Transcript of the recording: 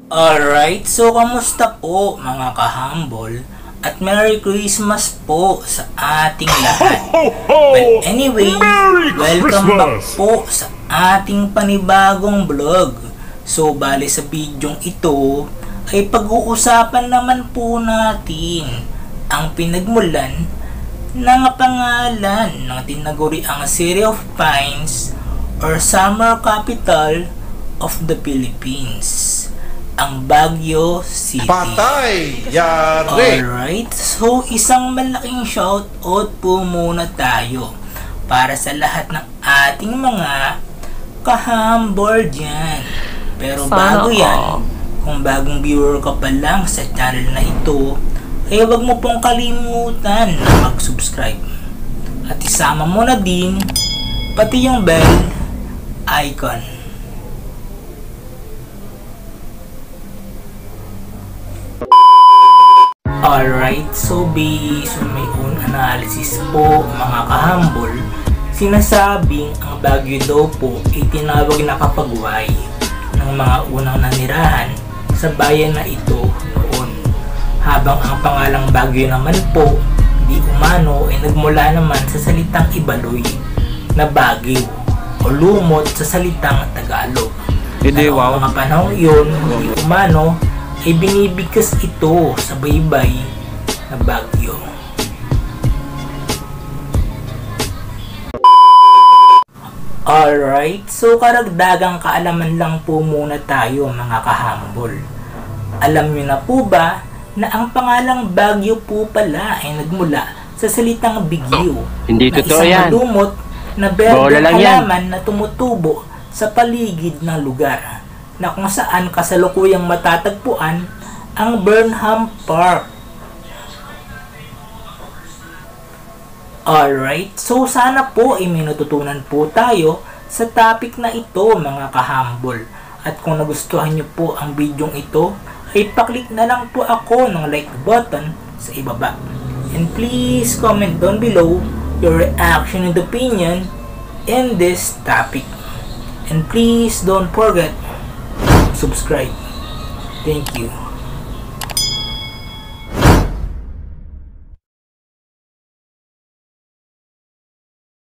Alright, so kamusta po mga kahambol at Merry Christmas po sa ating lahat. Well, anyway, welcome back po sa ating panibagong vlog. So, bali sa bidyong ito ay pag-uusapan naman po natin ang pinagmulan ng pangalan ng tinaguriang City of Pines or Summer Capital of the Philippines, ang Baguio City. Patay! Yari! Alright, so isang malaking shoutout po muna tayo para sa lahat ng ating mga kahambol dyan. Pero bago yan, kung bagong viewer ka pa lang sa channel na ito, ay huwag mo pong kalimutan na mag-subscribe. At isama mo na din pati yung bell icon. Alright, so based on my own analysis po mga kahambol, sinasabing ang Baguio daw po ay tinawag na kapagway ng mga unang nanirahan sa bayan na ito noon. Habang ang pangalang Baguio naman po, di umano ay nagmula naman sa salitang Ibaloy na Baguio o lumot sa salitang Tagalog. Wow. Mga panahon yun, di umano ay binibigkas ito sa baybay na Baguio. Alright, so karagdagang kaalaman lang po muna tayo mga kahambol. Alam nyo na po ba na ang pangalang Baguio po pala ay nagmula sa salitang bigyo, hindi na totoo isang yan. malumot na berdeng halaman na tumutubo sa paligid ng lugar, na kung saan kasalukuyang matatagpuan ang Burnham Park. Alright, so sana po ay may natutunan po tayo sa topic na ito mga kahambol. At kung nagustuhan nyo po ang bidyong ito, ay paklik na lang po ako ng like button sa ibaba. And please comment down below your reaction and opinion in this topic. And please don't forget subscribe. Thank you.